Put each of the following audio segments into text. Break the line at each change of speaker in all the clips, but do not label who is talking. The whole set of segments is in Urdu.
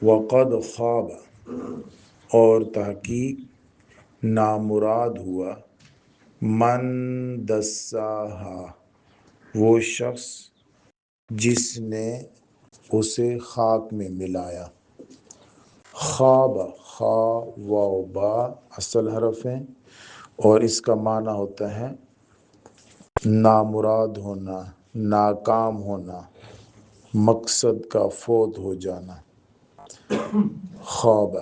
وقد خواب، اور تحقیق نامراد ہوا، من دساہا، وہ شخص جس نے اسے خاک میں ملایا۔ خواب، خا واو با اصل حرف ہیں، اور اس کا معنی ہوتا ہے نامراد ہونا، ناکام ہونا، مقصد کا فوت ہو جانا۔ خواب،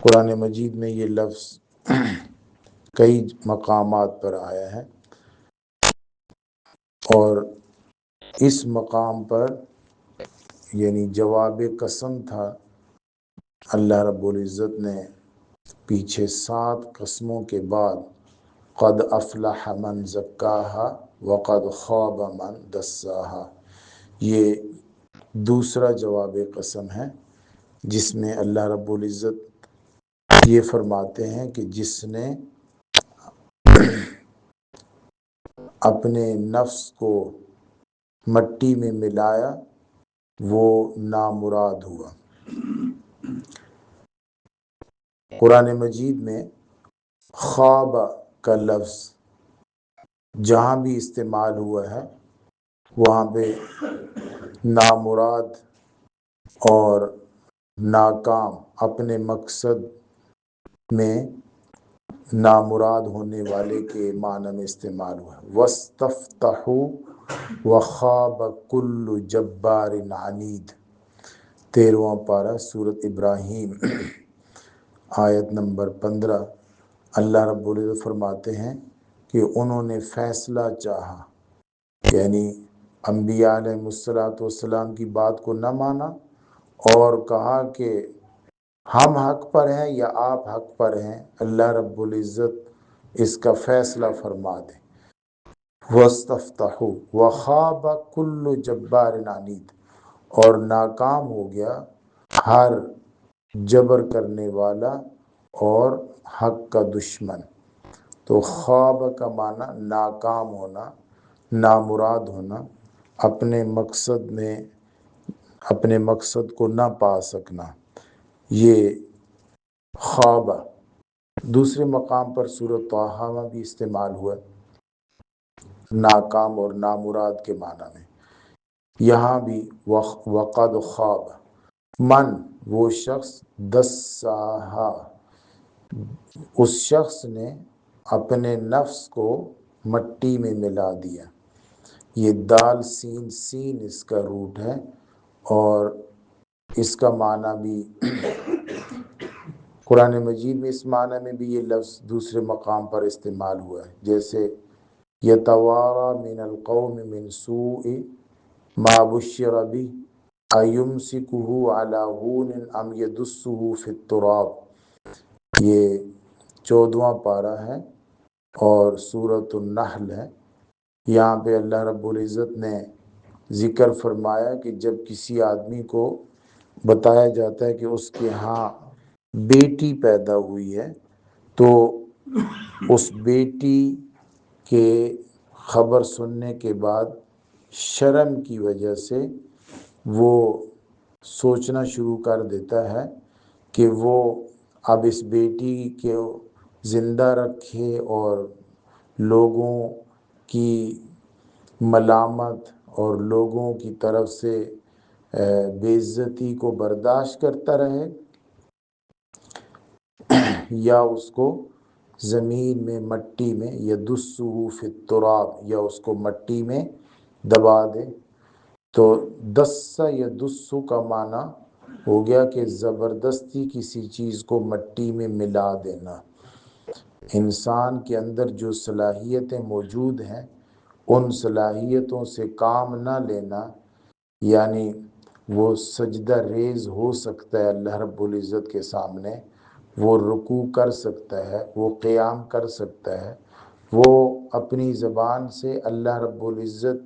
قرآن مجید میں یہ لفظ کئی مقامات پر آیا ہے، اور اس مقام پر یعنی جواب قسم تھا۔ اللہ رب العزت نے پیچھے 7 قسموں کے بعد قد افلح من زکاہا وقد خواب من دساہا، یہ دوسرا جواب قسم ہے، جس میں اللہ رب العزت یہ فرماتے ہیں کہ جس نے اپنے نفس کو مٹی میں ملایا وہ نامراد ہوا۔ قرآن مجید میں خواب کا لفظ جہاں بھی استعمال ہوا ہے وہاں پہ نامراد اور ناکام، اپنے مقصد میں نامراد ہونے والے کے معنی میں استعمال ہوا ہے۔ وَاسْتَفْتَحُوا وَخَابَ كُلُّ جَبَّارٍ عَنِيدٍ، 13واں پارہ سورۃ ابراہیم، آیت نمبر 15۔ اللہ رب العزت فرماتے ہیں کہ انہوں نے فیصلہ چاہا، یعنی انبیاء علیہ السلام کی بات کو نہ مانا اور کہا کہ ہم حق پر ہیں یا آپ حق پر ہیں، اللہ رب العزت اس کا فیصلہ فرما دے۔ وَاسْتَفْتَحُوا وَخَابَ كُلُّ جَبَّارٍ عَنِيدٍ، اور ناکام ہو گیا ہر جبر کرنے والا اور حق کا دشمن۔ تو خواب کا معنی ناکام ہونا، نامراد ہونا، اپنے مقصد کو نہ پا سکنا، یہ خواب۔ دوسرے مقام پر سورۃ طٰہٰ میں بھی استعمال ہوا ناکام اور نامراد کے معنی میں۔ یہاں بھی وقد خواب، من وہ شخص، دساہا اس شخص نے اپنے نفس کو مٹی میں ملا دیا۔ یہ دال سین سین اس کا روٹ ہے، اور اس کا معنی بھی قرآن مجید میں اس معنی میں بھی یہ لفظ دوسرے مقام پر استعمال ہوا ہے، جیسے یتوارا من القوم من سوء ما بشر بہ ایمسکہ علی ہون ام یدسہ فی التراب، یہ 14واں پارہ ہے اور سورۃ النحل ہے۔ یہاں پہ اللہ رب العزت نے ذکر فرمایا کہ جب کسی آدمی کو بتایا جاتا ہے کہ اس کے ہاں بیٹی پیدا ہوئی ہے تو اس بیٹی کے خبر سننے کے بعد شرم کی وجہ سے وہ سوچنا شروع کر دیتا ہے کہ وہ اب اس بیٹی کو زندہ رکھے اور لوگوں کی ملامت اور لوگوں کی طرف سے بے عزتی کو برداشت کرتا رہے، یا اس کو زمین میں مٹی میں یدسہ فی التراب، یا اس کو مٹی میں دبا دے۔ تو دس یدس کا معنی ہو گیا کہ زبردستی کسی چیز کو مٹی میں ملا دینا۔ انسان کے اندر جو صلاحیتیں موجود ہیں ان صلاحیتوں سے کام نہ لینا، یعنی وہ سجدہ ریز ہو سکتا ہے اللہ رب العزت کے سامنے، وہ رکوع کر سکتا ہے، وہ قیام کر سکتا ہے، وہ اپنی زبان سے اللہ رب العزت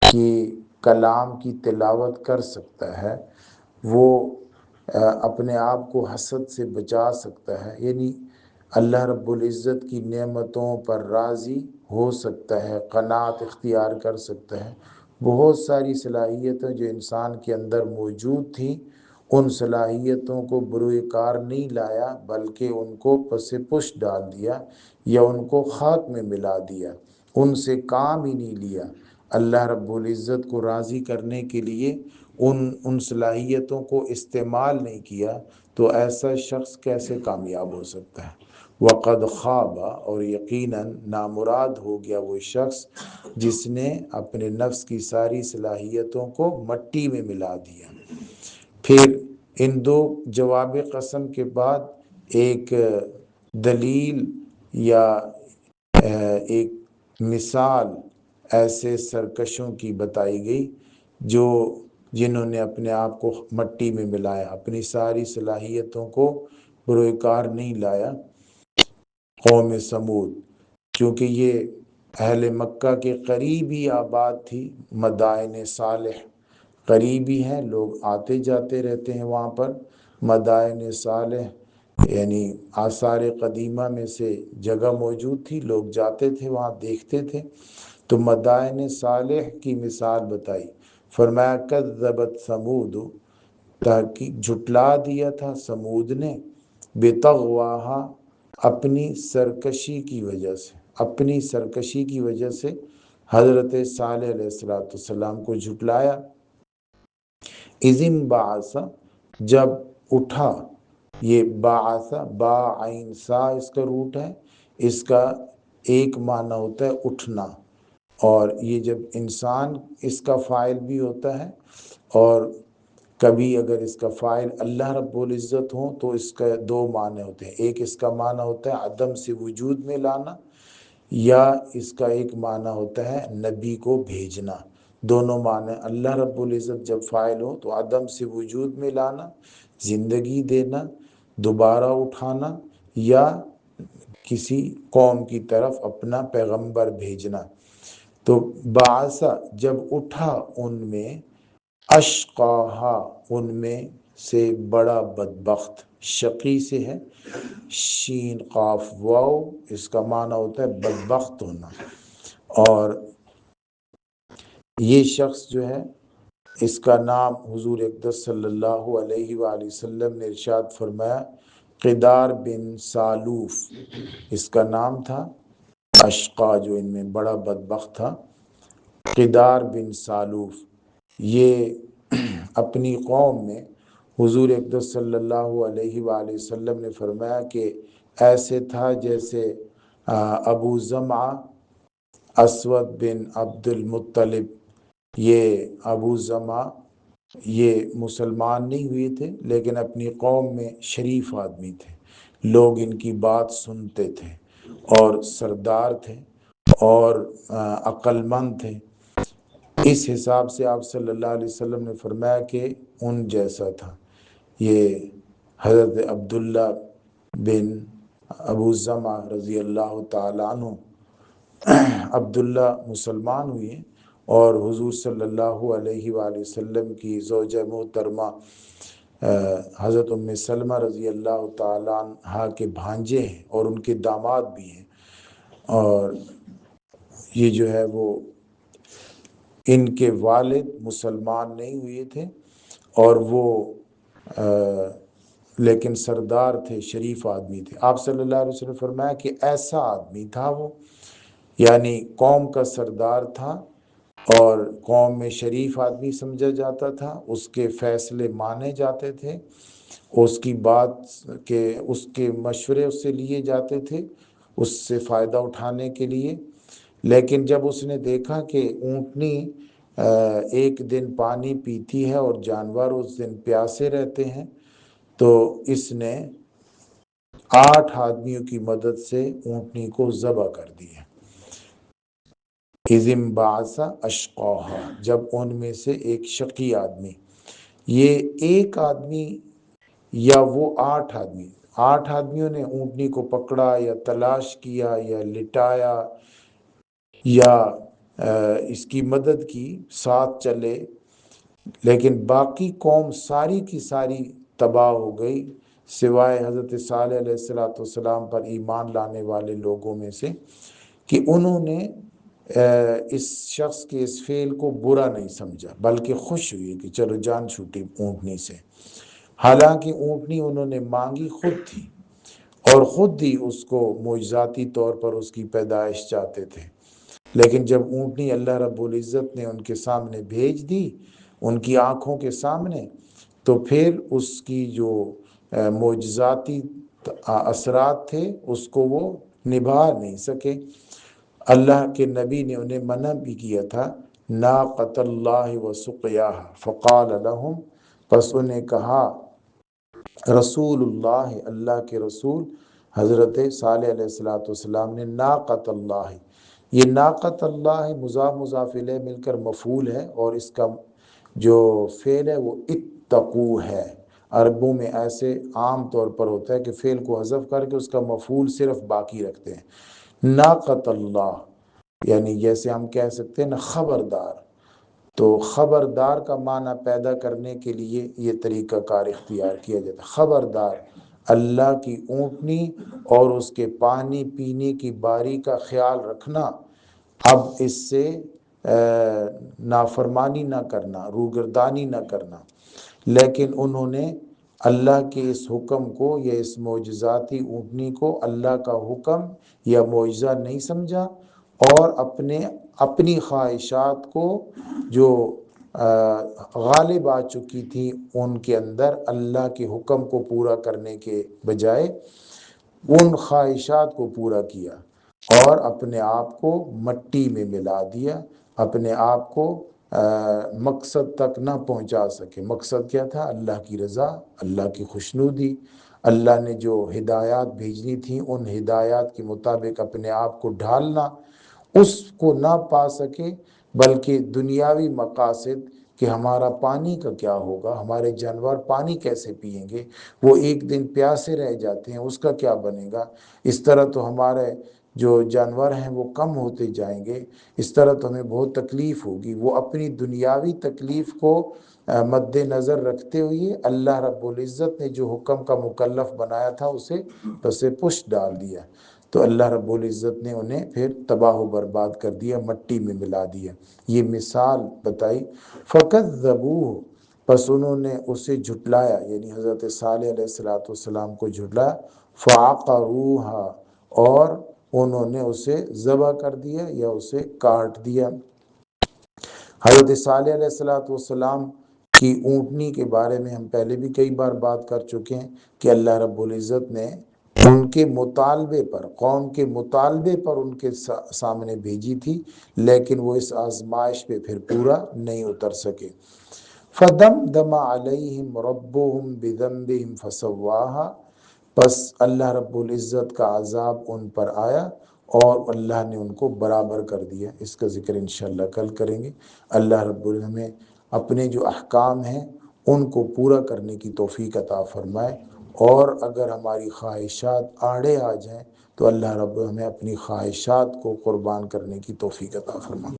کی کلام کی تلاوت کر سکتا ہے، وہ اپنے آپ کو حسد سے بچا سکتا ہے، یعنی اللہ رب العزت کی نعمتوں پر راضی ہو سکتا ہے، قناعت اختیار کر سکتا ہے۔ بہت ساری صلاحیتیں جو انسان کے اندر موجود تھیں ان صلاحیتوں کو بروئے کار نہیں لایا بلکہ ان کو پس پش ڈال دیا یا ان کو خاک میں ملا دیا، ان سے کام ہی نہیں لیا، اللہ رب العزت کو راضی کرنے کے لیے ان صلاحیتوں کو استعمال نہیں کیا، تو ایسا شخص کیسے کامیاب ہو سکتا ہے؟ وقد خواب، اور یقیناً نامراد ہو گیا وہ شخص جس نے اپنے نفس کی ساری صلاحیتوں کو مٹی میں ملا دیا۔ پھر ان دو جواب قسم کے بعد ایک دلیل یا ایک مثال ایسے سرکشوں کی بتائی گئی جنہوں نے اپنے آپ کو مٹی میں ملایا، اپنی ساری صلاحیتوں کو بروئے کار نہیں لایا۔ قوم سمود، چونکہ یہ اہل مکہ کے قریبی آباد تھی، مدائن صالح قریبی ہیں، لوگ آتے جاتے رہتے ہیں وہاں پر۔ مدائن صالح یعنی آثار قدیمہ میں سے جگہ موجود تھی، لوگ جاتے تھے وہاں، دیکھتے تھے، تو مدائن صالح کی مثال بتائی۔ فرمایا کذبت سمود، تحقیق جھٹلا دیا تھا سمود نے، بطغواہا، اپنی سرکشی کی وجہ سے، اپنی سرکشی کی وجہ سے حضرت صالح علیہ السلام کو جھٹلایا۔ اذ انبعث، جب اٹھا، یہ بعث با عین سا اس کا روٹ ہے، اس کا ایک معنی ہوتا ہے اٹھنا، اور یہ جب انسان اس کا فاعل بھی ہوتا ہے، اور کبھی اگر اس کا فاعل اللہ رب العزت ہوں تو اس کا دو معنی ہوتے ہیں، ایک اس کا معنی ہوتا ہے عدم سے وجود میں لانا، یا اس کا ایک معنی ہوتا ہے نبی کو بھیجنا۔ دونوں معنی، اللہ رب العزت جب فاعل ہو تو عدم سے وجود میں لانا، زندگی دینا، دوبارہ اٹھانا، یا کسی قوم کی طرف اپنا پیغمبر بھیجنا۔ تو بعثہ، جب اٹھا ان میں، اشقاہا، ان میں سے بڑا بدبخت، شقی سے ہے، شین قاف واو، اس کا معنی ہوتا ہے بدبخت ہونا۔ اور یہ شخص جو ہے، اس کا نام حضور اقدس صلی اللہ علیہ وآلہ وسلم نے ارشاد فرمایا قدار بن سالوف اس کا نام تھا، اشقا جو ان میں بڑا بدبخت تھا، قدار بن سالوف۔ یہ اپنی قوم میں حضور اقدس صلی اللہ علیہ وآلہ وسلم نے فرمایا کہ ایسے تھا جیسے ابو زمعہ اسود بن عبد المطلب۔ یہ ابو زمعہ یہ مسلمان نہیں ہوئے تھے، لیکن اپنی قوم میں شریف آدمی تھے، لوگ ان کی بات سنتے تھے، اور سردار تھے، اور عقل مند تھے۔ اس حساب سے آپ صلی اللہ علیہ وسلم نے فرمایا کہ ان جیسا تھا۔ یہ حضرت عبداللہ بن ابو زمعہ رضی اللہ تعالیٰ عنہ، عبداللہ مسلمان ہوئے، اور حضور صلی اللہ علیہ وآلہ وسلم کی زوجہ محترمہ حضرت ام سلمہ رضی اللہ تعالیٰ عنہ کے بھانجے ہیں، اور ان کے داماد بھی ہیں۔ اور یہ جو ہے وہ ان کے والد مسلمان نہیں ہوئے تھے، اور وہ لیکن سردار تھے، شریف آدمی تھے۔ آپ صلی اللہ علیہ وسلم نے فرمایا کہ ایسا آدمی تھا وہ، یعنی قوم کا سردار تھا، اور قوم میں شریف آدمی سمجھا جاتا تھا، اس کے فیصلے مانے جاتے تھے، اس کی بات کے، اس کے مشورے اس سے لیے جاتے تھے، اس سے فائدہ اٹھانے کے لیے۔ لیکن جب اس نے دیکھا کہ اونٹنی ایک دن پانی پیتی ہے اور جانور اس دن پیاسے رہتے ہیں، تو اس نے 8 آدمیوں کی مدد سے اونٹنی کو ذبح کر دیا۔ اذ انبعث اشقاہا، جب ان میں سے ایک شقی آدمی، یہ ایک آدمی یا وہ 8 آدمی، 8 آدمیوں نے اونٹنی کو پکڑا یا تلاش کیا یا لٹایا یا اس کی مدد کی، ساتھ چلے، لیکن باقی قوم ساری کی ساری تباہ ہو گئی، سوائے حضرت صالح علیہ السلام پر ایمان لانے والے لوگوں میں سے، کہ انہوں نے اس شخص کے اس فعل کو برا نہیں سمجھا، بلکہ خوش ہوئی کہ چلو جان چھوٹی اونٹنی سے۔ حالانکہ اونٹنی انہوں نے مانگی خود تھی اور خود ہی اس کو معجزاتی طور پر اس کی پیدائش چاہتے تھے، لیکن جب اونٹنی اللہ رب العزت نے ان کے سامنے بھیج دی، ان کی آنکھوں کے سامنے، تو پھر اس کی جو معجزاتی اثرات تھے اس کو وہ نبھا نہیں سکے۔ اللہ کے نبی نے انہیں منع بھی کیا تھا، ناقۃ اللہ و سقیاہا فقال لہم، پس انہیں کہا رسول اللہ، اللہ کے رسول حضرت صالح علیہ السلام نے ناقۃ اللہ، یہ ناقۃ اللہ مضاف مضاف الیہ مل کر مفعول ہے، اور اس کا جو فعل ہے وہ اتقو ہے۔ عربوں میں ایسے عام طور پر ہوتا ہے کہ فعل کو حذف کر کے اس کا مفعول صرف باقی رکھتے ہیں۔ ناقۃ اللہ یعنی جیسے ہم کہہ سکتے ہیں نا خبردار، تو خبردار کا معنی پیدا کرنے کے لیے یہ طریقہ کار اختیار کیا جاتا ہے۔ خبردار، اللہ کی اونٹنی اور اس کے پانی پینے کی باری کا خیال رکھنا، اب اس سے نافرمانی نہ کرنا، روگردانی نہ کرنا۔ لیکن انہوں نے اللہ کے اس حکم کو یا اس معجزاتی اونٹنی کو اللہ کا حکم یا معجزہ نہیں سمجھا، اور اپنی خواہشات کو جو غالب آ چکی تھی ان کے اندر، اللہ کے حکم کو پورا کرنے کے بجائے ان خواہشات کو پورا کیا اور اپنے آپ کو مٹی میں ملا دیا، اپنے آپ کو مقصد تک نہ پہنچا سکے۔ مقصد کیا تھا؟ اللہ کی رضا، اللہ کی خوشنودی، اللہ نے جو ہدایات بھیجنی تھیں ان ہدایات کے مطابق اپنے آپ کو ڈھالنا، اس کو نہ پا سکے، بلکہ دنیاوی مقاصد کہ ہمارا پانی کا کیا ہوگا، ہمارے جانور پانی کیسے پئیں گے، وہ ایک دن پیاسے رہ جاتے ہیں، اس کا کیا بنے گا، اس طرح تو ہمارے جو جانور ہیں وہ کم ہوتے جائیں گے، اس طرح تو ہمیں بہت تکلیف ہوگی۔ وہ اپنی دنیاوی تکلیف کو مد نظر رکھتے ہوئے اللہ رب العزت نے جو حکم کا مکلف بنایا تھا اسے پس پش ڈال دیا، تو اللہ رب العزت نے انہیں پھر تباہ و برباد کر دیا، مٹی میں ملا دیا۔ یہ مثال بتائی۔ فَكَذَّبُوهُ، پس انہوں نے اسے جھٹلایا، یعنی حضرت صالح علیہ السلام کو جھٹلایا، فَعَقَرُوهَا، اور انہوں نے اسے ذبح کر دیا یا اسے کاٹ دیا۔ حضرت صالح علیہ السلام کی اونٹنی کے بارے میں ہم پہلے بھی کئی بار بات کر چکے ہیں کہ اللہ رب العزت نے ان کے مطالبے پر، قوم کے مطالبے پر ان کے سامنے بھیجی تھی، لیکن وہ اس آزمائش پہ پھر پورا نہیں اتر سکے۔ فَدَمْدَمَ عَلَيْهِمْ رَبُّهُمْ بِذَنبِهِمْ فَسَوَّاهَا، پس اللہ رب العزت کا عذاب ان پر آیا اور اللہ نے ان کو برابر کر دیا۔ اس کا ذکر انشاءاللہ کل کریں گے۔ اللہ رب العزت ہمیں اپنے جو احکام ہیں ان کو پورا کرنے کی توفیق عطا فرمائے، اور اگر ہماری خواہشات آڑے آ جائیں تو اللہ رب ہمیں اپنی خواہشات کو قربان کرنے کی توفیق عطا فرمائے۔